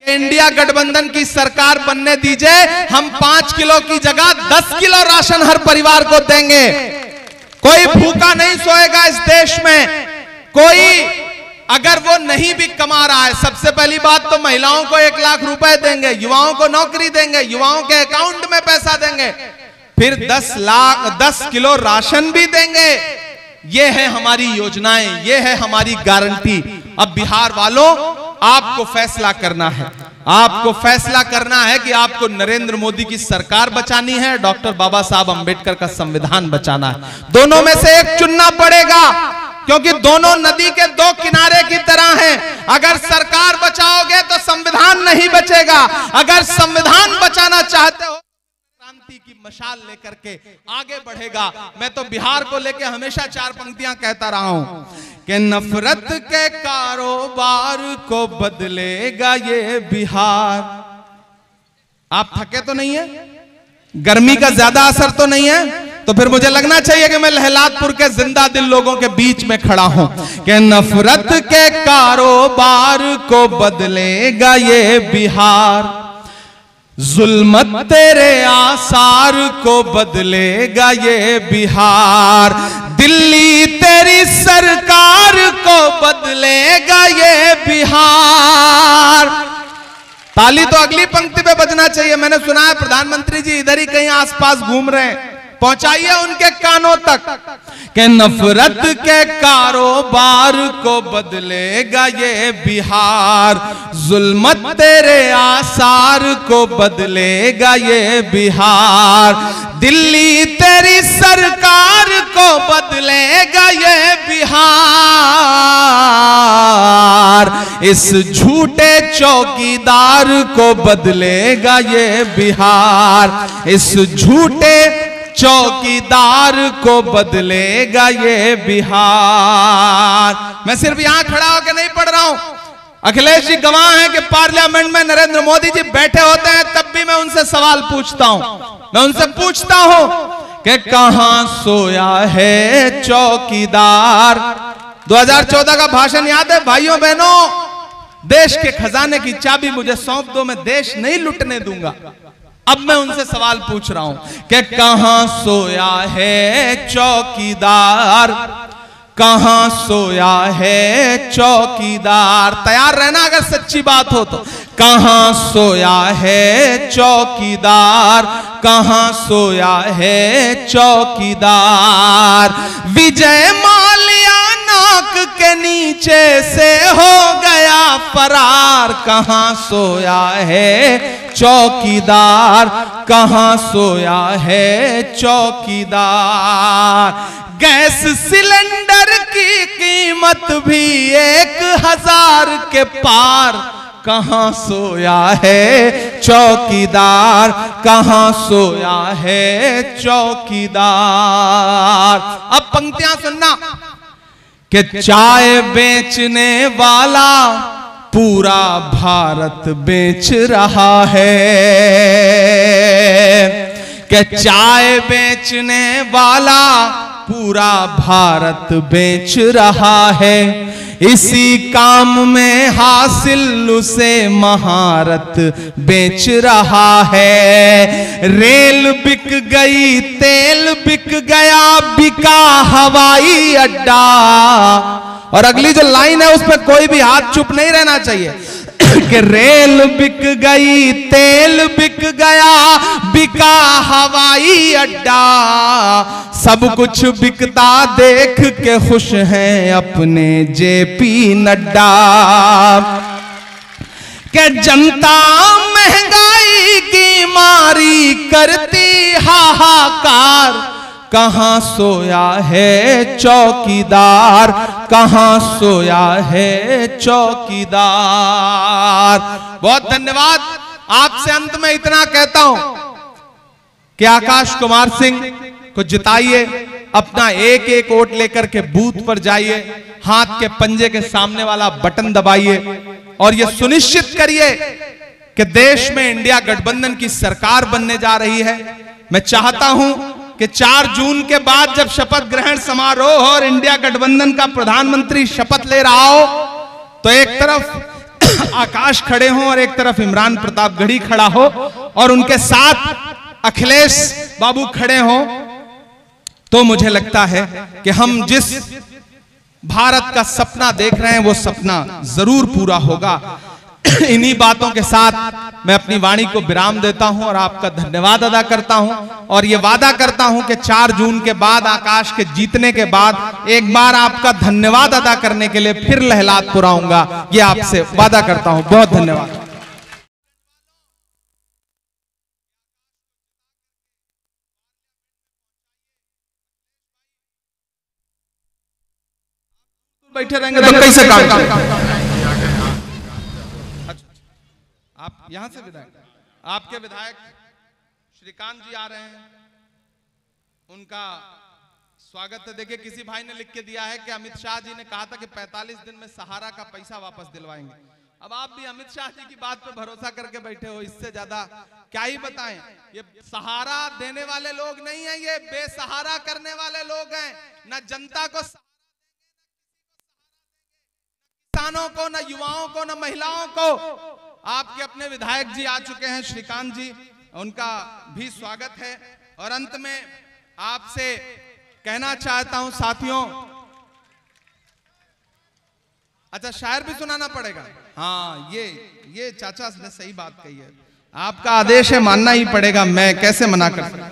India गठबंधन की सरकार बनने दीजिए, हम 5 किलो की जगह 10 किलो राशन हर परिवार को देंगे। कोई भूखा नहीं सोएगा इस देश में। कोई अगर वो नहीं भी कमा रहा है, सबसे पहली बात तो महिलाओं को 1 लाख रुपए देंगे, युवाओं को नौकरी देंगे, युवाओं के अकाउंट में पैसा देंगे, फिर 10 किलो राशन भी देंगे। ये है हमारी योजनाएं, ये है हमारी गारंटी। अब बिहार वालों, आपको फैसला करना है। आपको फैसला करना है कि आपको नरेंद्र मोदी की सरकार बचानी है, डॉक्टर बाबा साहब अंबेडकर का संविधान बचाना है। दोनों में से एक चुनना पड़ेगा, क्योंकि दोनों नदी के 2 किनारे की तरह हैं। अगर सरकार बचाओगे तो संविधान नहीं बचेगा। अगर संविधान बचाना चाहते हो, क्रांति की मशाल लेकर के आगे बढ़ेगा। मैं तो बिहार को लेकर हमेशा 4 पंक्तियां कहता रहा हूं कि नफरत के कारोबार को बदलेगा ये बिहार। आप थके तो नहीं है? गर्मी का ज्यादा असर तो नहीं है? तो फिर मुझे लगना चाहिए कि मैं लहलादपुर के जिंदा दिल लोगों के बीच में खड़ा हूं कि नफरत के कारोबार को बदलेगा ये बिहार, जुल्मत तेरे आसार को बदलेगा ये बिहार, दिल्ली तेरी सरकार को बदलेगा ये बिहार। ताली तो अगली पंक्ति पे बजना चाहिए। मैंने सुना है प्रधानमंत्री जी इधर ही कहीं आसपास घूम रहे हैं, पहुंचाइए उनके कानों तक कि नफरत के कारोबार को बदलेगा ये बिहार, जुल्मत तेरे आसार को बदलेगा ये बिहार, दिल्ली तेरी सरकार को बदलेगा ये बिहार, इस झूठे चौकीदार को बदलेगा ये बिहार, इस झूठे चौकीदार को बदलेगा ये बिहार। मैं सिर्फ यहां खड़ा होकर नहीं पढ़ रहा हूं, अखिलेश जी गवाह हैं कि पार्लियामेंट में नरेंद्र मोदी जी बैठे होते हैं, तब भी मैं उनसे सवाल पूछता हूं। मैं उनसे पूछता हूं कि कहां सोया है चौकीदार। 2014 का भाषण याद है भाइयों बहनों? देश के खजाने की चाबी मुझे सौंप दो, मैं देश नहीं लुटने दूंगा। अब मैं उनसे सवाल पूछ रहा हूं कि कहां सोया है चौकीदार, कहां सोया है चौकीदार। तैयार रहना अगर सच्ची बात हो तो। कहां सोया है चौकीदार, कहां सोया है चौकीदार, विजय माल्या नाक के नीचे से हो गया फरार। कहां सोया है चौकीदार, कहां सोया है चौकीदार। गैस सिलेंडर की कीमत भी 1000 के पार। कहां सोया है चौकीदार, कहां सोया है चौकीदार। अब पंक्तियां सुनना कि चाय बेचने वाला पूरा भारत बेच रहा है, कि चाय बेचने वाला पूरा भारत बेच रहा है, इसी काम में हासिल उसे महारत बेच रहा है। रेल बिक गई, तेल बिक गया, बिका हवाई अड्डा। और अगली जो लाइन है उस पर कोई भी हाथ चुप नहीं रहना चाहिए कि रेल बिक गई, तेल बिक गया, बिका हवाई अड्डा, सब कुछ बिकता देख के खुश हैं अपने जेपी नड्डा। कि जनता महंगाई की मारी करती हाहाकार। कहां सोया है चौकीदार, कहां सोया है चौकीदार। बहुत धन्यवाद। आपसे अंत में इतना कहता हूं कि आकाश कुमार सिंह को जिताइए, अपना एक एक वोट लेकर के बूथ पर जाइए, हाथ के पंजे के सामने वाला बटन दबाइए और यह सुनिश्चित करिए कि देश में इंडिया गठबंधन की सरकार बनने जा रही है। मैं चाहता हूं कि 4 जून के बाद जब शपथ ग्रहण समारोह और इंडिया गठबंधन का प्रधानमंत्री शपथ ले रहा हो, तो एक तरफ आकाश खड़े हों और एक तरफ इमरान प्रतापगढ़ी खड़ा हो और उनके साथ अखिलेश बाबू खड़े हों, तो मुझे लगता है कि हम जिस भारत का सपना देख रहे हैं वो सपना जरूर पूरा होगा। इन्हीं बातों के साथ मैं अपनी वाणी को विराम देता हूं और आपका धन्यवाद अदा करता हूं और ये वादा करता हूं कि 4 जून के बाद, आकाश के जीतने के बाद एक बार आपका धन्यवाद अदा करने के लिए फिर लहलादपुर आऊंगा। ये आपसे वादा करता हूं। बहुत धन्यवाद। बैठे रहेंगे तो कैसे काम करेंगे? आप यहां से विधायक, आपके विधायक श्रीकांत जी आ रहे हैं, उनका स्वागत है। देखिए, किसी भाई ने लिख के दिया है कि अमित शाह जी ने कहा था कि 45 दिन में सहारा का पैसा वापस दिलवाएंगे। अब आप भी अमित शाह जी की बात पे भरोसा करके बैठे हो, इससे ज्यादा क्या ही बताएं। ये सहारा देने वाले लोग नहीं है, ये बेसहारा करने वाले लोग हैं। न जनता को, किसानों को, न युवाओं को, न महिलाओं को। आपके अपने विधायक जी आ चुके हैं, श्रीकांत जी, उनका भी स्वागत है। और अंत में आपसे कहना चाहता हूं साथियों, अच्छा शायर भी सुनाना पड़ेगा। हाँ, ये चाचा ने सही बात कही है। आपका आदेश है, मानना ही पड़ेगा, मैं कैसे मना कर सकता।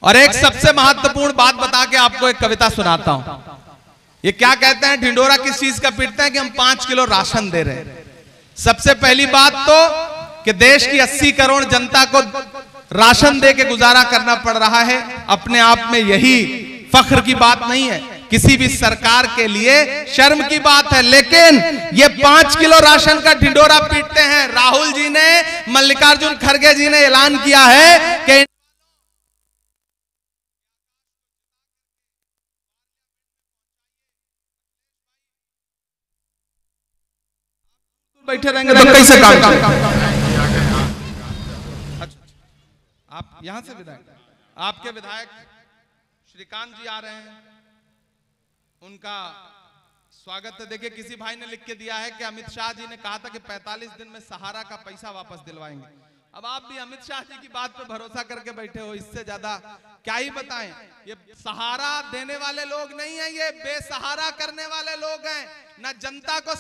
और एक सबसे महत्वपूर्ण बात बता के आपको एक कविता सुनाता हूं। ये क्या कहते हैं, ढिंडोरा किस चीज का पीटते हैं कि हम 5 किलो राशन दे रहे हैं। सबसे पहली बात तो कि देश की 80 करोड़ जनता को राशन दे के गुजारा करना पड़ रहा है। अपने आप में यही फख्र की बात नहीं है, किसी भी सरकार के लिए शर्म की बात है। लेकिन ये 5 किलो राशन का ढिंडोरा पीटते हैं। राहुल जी ने, मल्लिकार्जुन खड़गे जी ने ऐलान किया है कि बैठे रहेंगे तो कैसे काम करेंगे? आप यहां से विधायक, आपके विधायक श्रीकांत जी आ रहे हैं, उनका स्वागत है। देखिए, किसी भाई ने लिख के दिया है कि अमित शाह जी ने कहा था कि 45 दिन में सहारा का पैसा वापस दिलवाएंगे। अब आप भी अमित शाह जी की बात पे भरोसा करके बैठे हो, इससे ज्यादा क्या ही बताएं। ये सहारा देने वाले लोग नहीं है, ये बेसहारा करने वाले लोग हैं। न जनता को,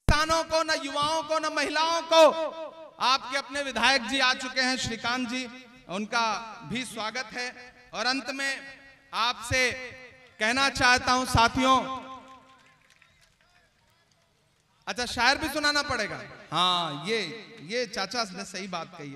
किसानों को, न युवाओं को, न महिलाओं को। आपके अपने विधायक जी आ चुके हैं, श्रीकांत जी, उनका भी स्वागत है। और अंत में आपसे कहना चाहता हूं साथियों, अच्छा शायर भी सुनाना पड़ेगा। हाँ, ये चाचा ने सही बात कही है।